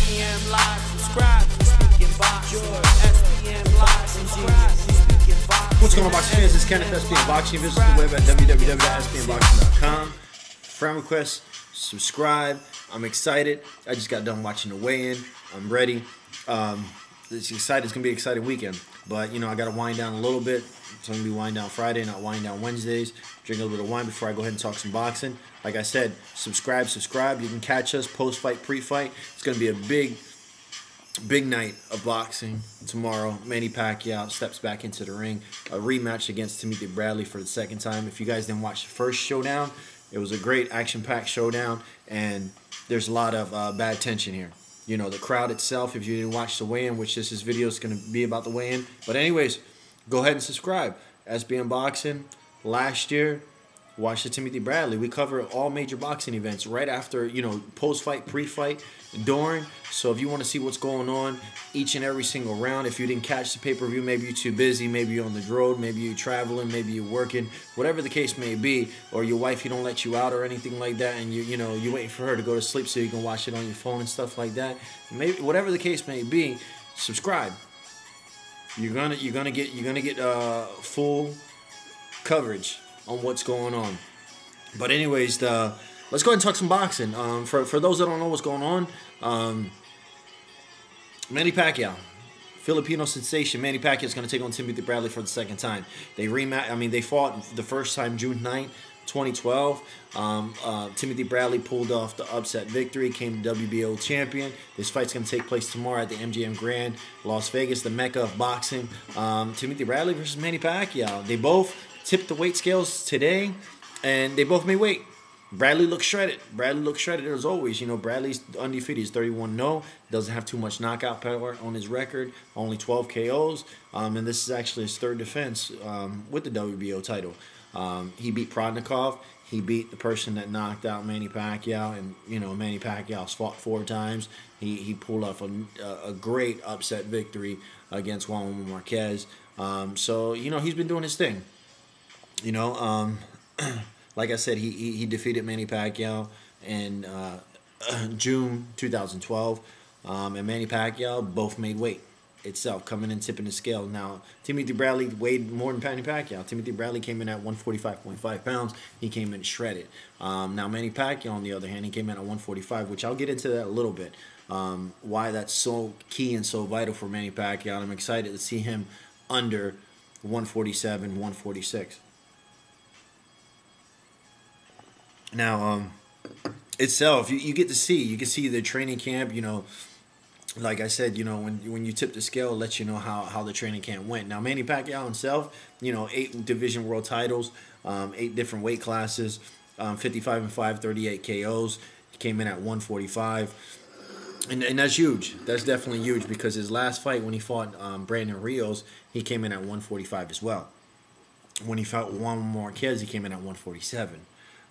SBM Live, subscribe, we speaking boxing. SBM Live, subscribe, we speaking boxing. What's going on, boxing fans? It's Kenneth, SBM Boxing. Visit the web at www.sbmboxing.com. Friend request, subscribe. I'm excited. I just got done watching the weigh-in. I'm ready. It's exciting. It's gonna be an exciting weekend. But you know, I gotta wind down a little bit. It's gonna be wind down Friday, not wind down Wednesdays. Drink a little bit of wine before I go ahead and talk some boxing. Like I said, subscribe. You can catch us post-fight, pre-fight. It's gonna be a big night of boxing tomorrow. Manny Pacquiao steps back into the ring. A rematch against Tomoki Bradley for the second time. If you guys didn't watch the first showdown, it was a great action-packed showdown, and there's a lot of bad tension here. You know, the crowd itself, if you didn't watch the weigh-in, which this video is going to be about the weigh-in. But anyways, go ahead and subscribe. SBM Boxing, last year, watch the Tomoki Bradley. We cover all major boxing events right after, you know, post-fight, pre-fight, during. So if you want to see what's going on each and every single round, if you didn't catch the pay-per-view, maybe you're too busy, maybe you're on the road, maybe you're traveling, maybe you're working, whatever the case may be, or your wife, you don't let you out or anything like that, and you know, you're waiting for her to go to sleep so you can watch it on your phone and stuff like that. Maybe whatever the case may be, subscribe. You're gonna get full coverage on what's going on. But anyways, let's go ahead and talk some boxing. For those that don't know what's going on, Manny Pacquiao, Filipino sensation. Manny Pacquiao is going to take on Tomoki Bradley for the second time. They fought the first time June 9th, 2012. Tomoki Bradley pulled off the upset victory, came WBO champion. This fight's going to take place tomorrow at the MGM Grand, Las Vegas, the mecca of boxing. Tomoki Bradley versus Manny Pacquiao. They both tipped the weight scales today, and they both made weight. Bradley looks shredded. As always. You know, Bradley's undefeated. He's 31-0. Doesn't have too much knockout power on his record. Only 12 KOs. And this is actually his third defense with the WBO title. He beat Provodnikov. He beat the person that knocked out Manny Pacquiao. And, you know, Manny Pacquiao's fought 4 times. He pulled off a great upset victory against Wladimir Marquez. So, you know, he's been doing his thing. You know, like I said, he defeated Manny Pacquiao in June 2012. And Manny Pacquiao both made weight itself, coming in tipping the scale. Now, Tomoki Bradley weighed more than Manny Pacquiao. Tomoki Bradley came in at 145.5 pounds. He came in shredded. Now, Manny Pacquiao, on the other hand, he came in at 145, which I'll get into that a little bit. Why that's so key and so vital for Manny Pacquiao. I'm excited to see him under 147, 146. Now, itself, you get to see. You can see the training camp. You know, like I said, you know, when you tip the scale, it lets you know how the training camp went. Now, Manny Pacquiao himself, you know, 8 division world titles, 8 different weight classes, 55-5, 38 KOs. He came in at 145, and that's huge. That's definitely huge because his last fight when he fought Brandon Rios, he came in at 145 as well. When he fought Juan Marquez, he came in at 147.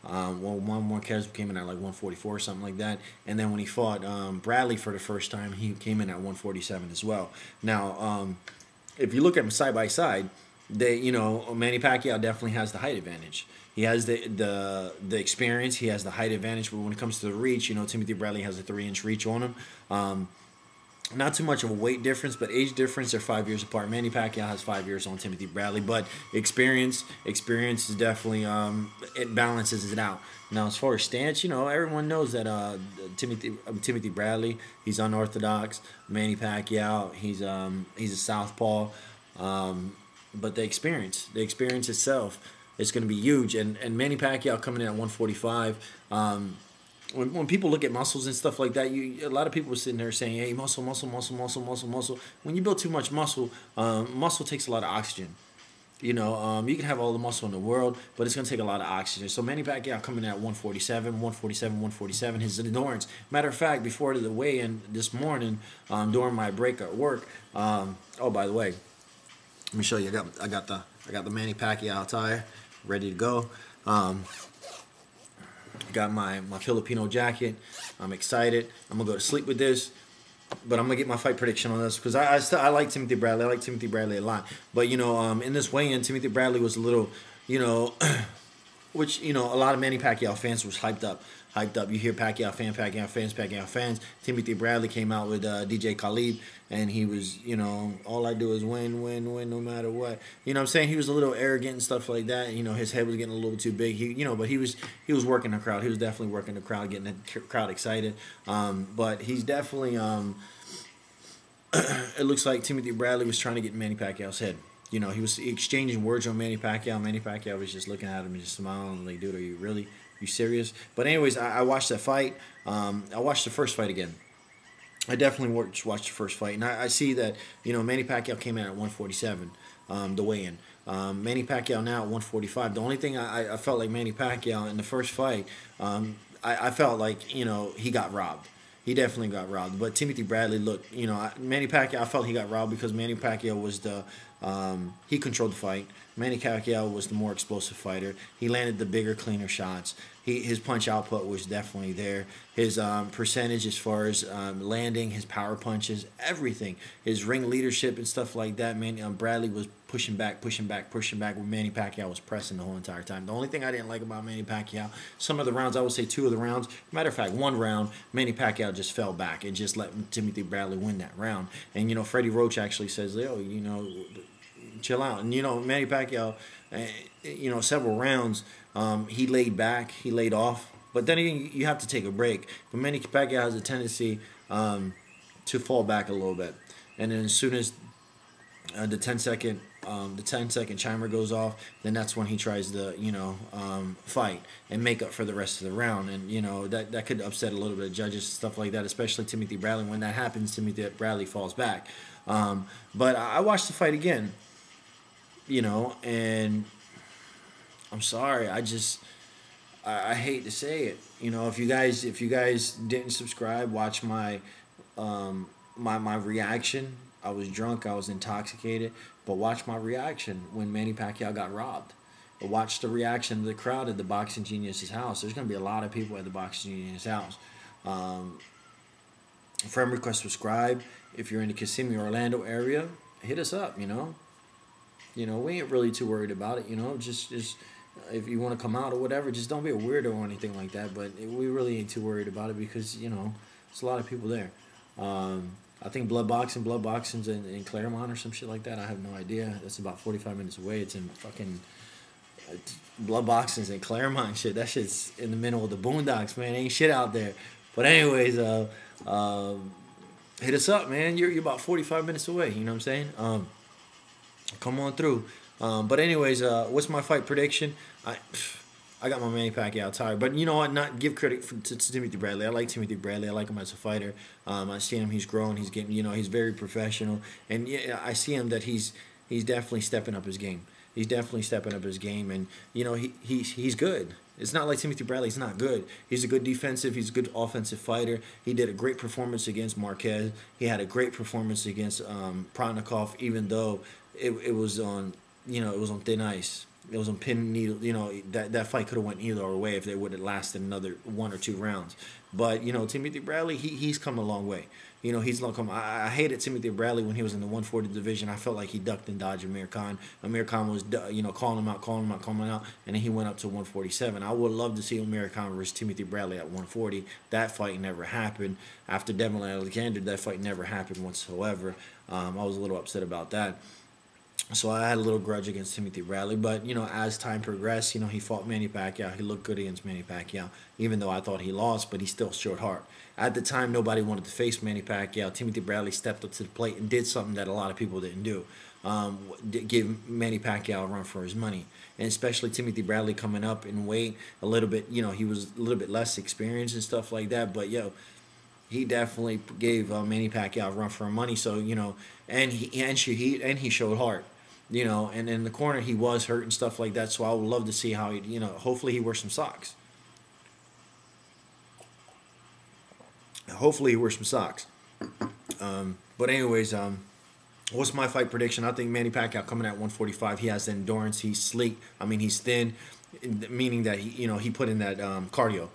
One more Chavez came in at like 144 or something like that, and then when he fought Bradley for the first time, he came in at 147 as well. Now, if you look at them side by side, you know, Manny Pacquiao definitely has the height advantage. He has the experience. He has the height advantage. But when it comes to the reach, you know, Tomoki Bradley has a 3-inch reach on him. Not too much of a weight difference, but age difference, they're 5 years apart. Manny Pacquiao has 5 years on Tomoki Bradley, but experience is definitely, it balances it out. Now, as far as stance, you know, everyone knows that Tomoki Bradley, he's unorthodox. Manny Pacquiao, he's a southpaw. But the experience itself is going to be huge. And Manny Pacquiao coming in at 145, when people look at muscles and stuff like that, a lot of people are sitting there saying, hey, muscle. When you build too much muscle, muscle takes a lot of oxygen. You know, you can have all the muscle in the world, but it's going to take a lot of oxygen. So Manny Pacquiao coming in at 147. His endurance. Matter of fact, before the weigh-in this morning, during my break at work, oh, by the way, let me show you. I got the Manny Pacquiao attire ready to go. Got my Filipino jacket. I'm excited. I'm gonna go to sleep with this, but I'm gonna get my fight prediction on this because I like Tomoki Bradley. I like Tomoki Bradley a lot. But you know, in this weigh-in, Tomoki Bradley was a little, you know, which, you know, a lot of Manny Pacquiao fans was hyped up. hyped up. You hear Pacquiao fans. Timothy Bradley came out with DJ Khalid, and he was, you know, all I do is win, no matter what. You know what I'm saying? He was a little arrogant and stuff like that. You know, his head was getting a little too big. But he was working the crowd. He was definitely working the crowd, getting the crowd excited. But he's definitely it looks like Timothy Bradley was trying to get in Manny Pacquiao's head. You know, he was exchanging words on Manny Pacquiao. Manny Pacquiao was just looking at him and just smiling like, dude, are you serious? But anyways, I watched that fight. I watched the first fight again. I definitely watched the first fight. And I see that, you know, Manny Pacquiao came in at 147, the weigh-in. Manny Pacquiao now at 145. The only thing I felt like Manny Pacquiao in the first fight, I felt like, you know, he got robbed. He definitely got robbed. But Timothy Bradley looked, you know, Manny Pacquiao, I felt he got robbed because Manny Pacquiao was he controlled the fight. Manny Pacquiao was the more explosive fighter. He landed the bigger, cleaner shots. His punch output was definitely there. His percentage as far as landing, his power punches, everything. His ring leadership and stuff like that, Bradley was pushing back, where Manny Pacquiao was pressing the whole entire time. The only thing I didn't like about Manny Pacquiao, some of the rounds, I would say 2 of the rounds, matter of fact, 1 round, Manny Pacquiao just fell back and just let Timothy Bradley win that round. And, you know, Freddie Roach actually says, yo, you know, chill out. And, you know, Manny Pacquiao, you know, several rounds, he laid back, he laid off. But then you have to take a break. But Manny Pacquiao has a tendency to fall back a little bit. And then as soon as the 10-second chimer goes off, then that's when he tries to, you know, fight and make up for the rest of the round. And, you know, that could upset a little bit of judges, stuff like that, especially Timothy Bradley. When that happens, Timothy Bradley falls back. But I watched the fight again, you know, and I'm sorry, I hate to say it. You know, if you guys didn't subscribe, watch my my reaction. I was drunk, I was intoxicated, but watch my reaction when Manny Pacquiao got robbed. But watch the reaction of the crowd at the Boxing Genius's house. There's going to be a lot of people at the Boxing Genius house. Friend request, subscribe. If you're in the Kissimmee, Orlando area, hit us up, you know. You know, we ain't really too worried about it, you know. Just if you want to come out or whatever, just don't be a weirdo or anything like that. But we really ain't too worried about it because, you know, there's a lot of people there. I think Blood Boxing's in Claremont or some shit like that. I have no idea. That's about 45 minutes away. It's in fucking Blood Boxing's in Claremont and shit. That shit's in the middle of the boondocks, man. Ain't shit out there. But anyways, hit us up, man. You're about 45 minutes away. You know what I'm saying? Come on through. But anyways, what's my fight prediction? I got my Manny Pacquiao tired. But you know what? Not give credit to Timothy Bradley. I like Timothy Bradley. I like him as a fighter. I see him. He's growing. He's getting. You know, he's very professional. And yeah, I see him that he's definitely stepping up his game. He's definitely stepping up his game. And you know, he's good. It's not like Timothy Bradley's not good. He's a good defensive. He's a good offensive fighter. He did a great performance against Marquez. He had a great performance against Provodnikov, even though it was on, you know, it was on thin ice. It was on pin needle. You know, that fight could have went either way if they would have lasted another 1 or 2 rounds. But you know, Timothy Bradley, he's come a long way. You know, he's long come. I hated Timothy Bradley when he was in the 140 division. I felt like he ducked and dodged Amir Khan. Amir Khan was, you know, calling him out, and then he went up to 147. I would love to see Amir Khan versus Timothy Bradley at 140. That fight never happened. After Devin Alexander, that fight never happened whatsoever. I was a little upset about that. So I had a little grudge against Timothy Bradley. But, you know, as time progressed, you know, he fought Manny Pacquiao. He looked good against Manny Pacquiao, even though I thought he lost, but he still showed heart. At the time, nobody wanted to face Manny Pacquiao. Timothy Bradley stepped up to the plate and did something that a lot of people didn't do. Give Manny Pacquiao a run for his money. And especially Timothy Bradley coming up in weight a little bit. You know, he was a little bit less experienced and stuff like that. But, he definitely gave Manny Pacquiao a run for his money. So, you know, and he showed heart. You know, and in the corner he was hurt and stuff like that. So I would love to see how he, you know, hopefully he wears some socks. Hopefully he wears some socks. But anyways, what's my fight prediction? I think Manny Pacquiao coming at 145. He has the endurance. He's sleek. I mean, he's thin, meaning that he put in that cardio.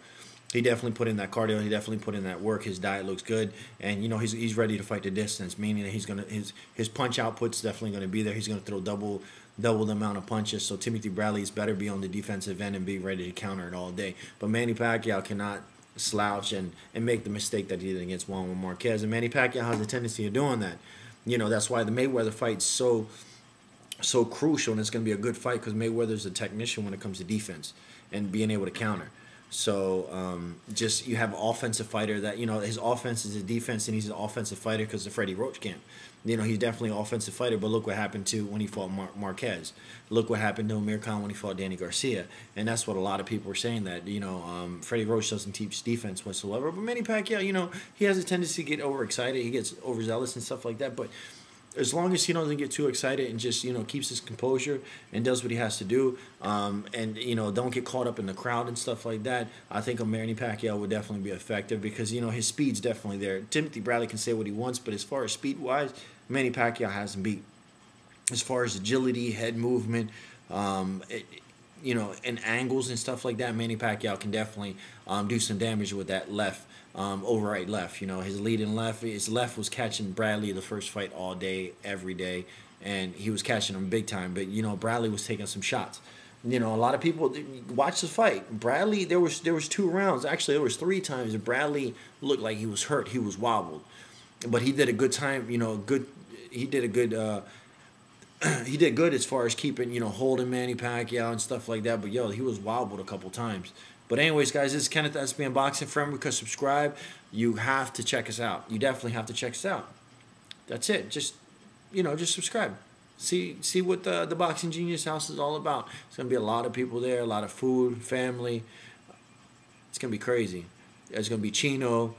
He definitely put in that cardio. He definitely put in that work. His diet looks good, and you know he's ready to fight the distance. Meaning that he's gonna his punch output's definitely gonna be there. He's gonna throw double double the amount of punches. So Timothy Bradley's better be on the defensive end and be ready to counter it all day. But Manny Pacquiao cannot slouch and make the mistake that he did against Juan Marquez. And Manny Pacquiao has a tendency of doing that. You know, that's why the Mayweather fight's so crucial, and it's going to be a good fight because Mayweather's a technician when it comes to defense and being able to counter. So just you have an offensive fighter that, you know, his offense is his defense, and he's an offensive fighter because of Freddie Roach camp. You know, he's definitely an offensive fighter, but look what happened to when he fought Marquez. Look what happened to Amir when he fought Danny Garcia. And that's what a lot of people were saying, that, you know, Freddie Roach doesn't teach defense whatsoever. But Manny Pacquiao, you know, he has a tendency to get overexcited. He gets overzealous and stuff like that. But as long as he doesn't get too excited and just, you know, keeps his composure and does what he has to do, and, you know, don't get caught up in the crowd and stuff like that, I think Manny Pacquiao would definitely be effective because, you know, his speed's definitely there. Timothy Bradley can say what he wants, but as far as speed-wise, Manny Pacquiao has him beat. As far as agility, head movement, you know, and angles and stuff like that, Manny Pacquiao can definitely do some damage with that left. Overright left, you know, his leading left, his left was catching Bradley the first fight all day, every day, and he was catching him big time. But, you know, Bradley was taking some shots. You know, a lot of people watch the fight. Bradley, there was 2 rounds. Actually, there was 3 times that Bradley looked like he was hurt. He was wobbled, but he did a good time. You know, he did a good. He did good as far as keeping, you know, holding Manny Pacquiao and stuff like that. But yo, he was wobbled a couple times. But anyways, guys, this is Kenneth SBM Boxing. From because subscribe, you have to check us out. You definitely have to check us out. That's it. Just, you know, just subscribe. See what the Boxing Genius House is all about. It's gonna be a lot of people there, a lot of food, family. It's gonna be crazy. It's gonna be Chino,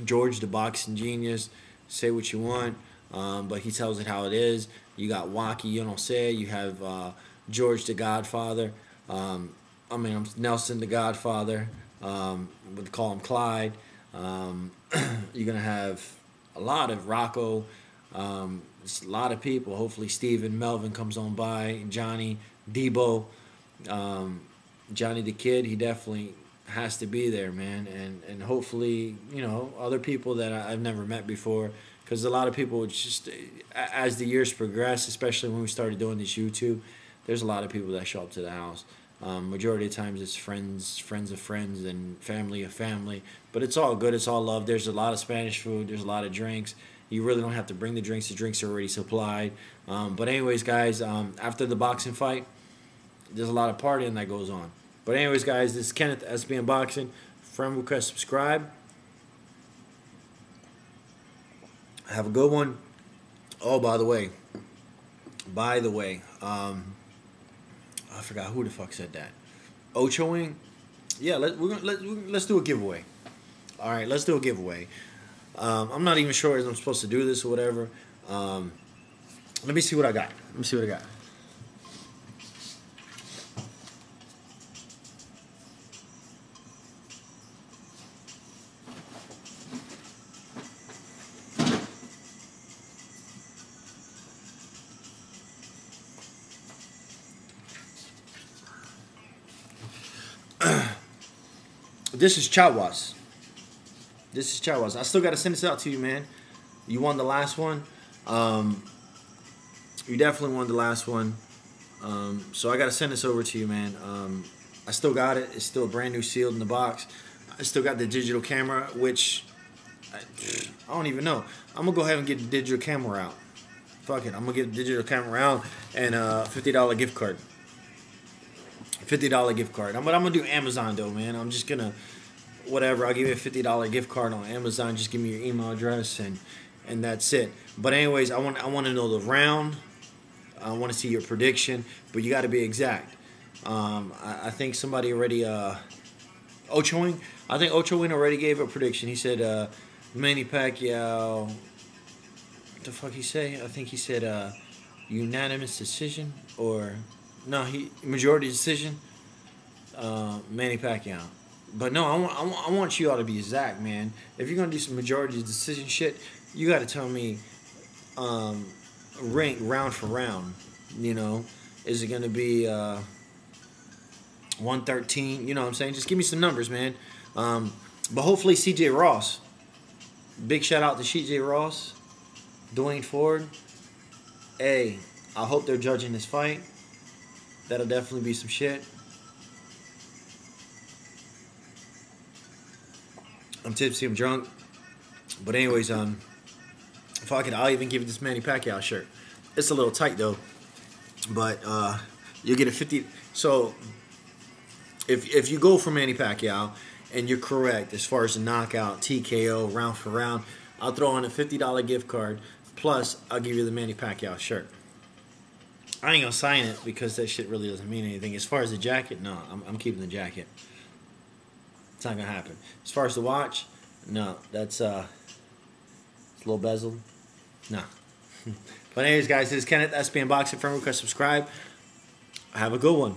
George the Boxing Genius. Say what you want, but he tells it how it is. You got Wacky, you don't say. You have George the Godfather. I'm Nelson the Godfather. Would call him Clyde. You're gonna have a lot of Rocco. Just a lot of people. Hopefully Steven Melvin comes on by. Johnny Debo. Johnny the Kid. He definitely has to be there, man. And hopefully, you know, other people that I've never met before. Because a lot of people just, as the years progress, especially when we started doing this YouTube, there's a lot of people that show up to the house. Majority of times it's friends of friends, and family of family. But it's all good. It's all love. There's a lot of Spanish food. There's a lot of drinks. You really don't have to bring the drinks. The drinks are already supplied. But anyways, guys, after the boxing fight, there's a lot of partying that goes on. But anyways, guys, this is Kenneth SBM Boxing. Friend request, subscribe. Have a good one. Oh, by the way, I forgot who the fuck said that. Ochoing? Yeah, let's do a giveaway. All right, let's do a giveaway. I'm not even sure if I'm supposed to do this or whatever. Let me see what I got. This is Chavez. I still got to send this out to you, man. You won the last one. You definitely won the last one. So I got to send this over to you, man. I still got it. It's still brand new, sealed in the box. I still got the digital camera, which I don't even know. I'm going to go ahead and get the digital camera out. Fuck it. I'm going to get the digital camera out and a $50 gift card. $50 gift card. But I'm going to do Amazon, though, man. I'm just going to, whatever. I'll give you a $50 gift card on Amazon. Just give me your email address, and that's it. But anyways, I want to know the round. I want to see your prediction, but you got to be exact. I think somebody already, Ochoing? I think Ochoing already gave a prediction. He said Manny Pacquiao, what the fuck he say? I think he said unanimous decision, or no, majority decision, Manny Pacquiao. But no, I want you all to be exact, man. If you're gonna do some majority decision shit, you got to tell me rank round for round. You know, is it gonna be 113? You know what I'm saying? Just give me some numbers, man. But hopefully CJ Ross. Big shout out to CJ Ross, Dwayne Ford. Hey, I hope they're judging this fight. That'll definitely be some shit. I'm tipsy, I'm drunk. But anyways, fuck it, I'll even give it this Manny Pacquiao shirt. It's a little tight though. But you'll get a 50. So if you go for Manny Pacquiao and you're correct as far as the knockout, TKO, round for round, I'll throw on a $50 gift card. Plus, I'll give you the Manny Pacquiao shirt. I ain't gonna sign it because that shit really doesn't mean anything. As far as the jacket, no, I'm keeping the jacket. It's not gonna happen. As far as the watch, no, that's it's a little bezel. No. But anyways, guys, this is Kenneth, SBM Boxing. Friend request, subscribe. Have a good one.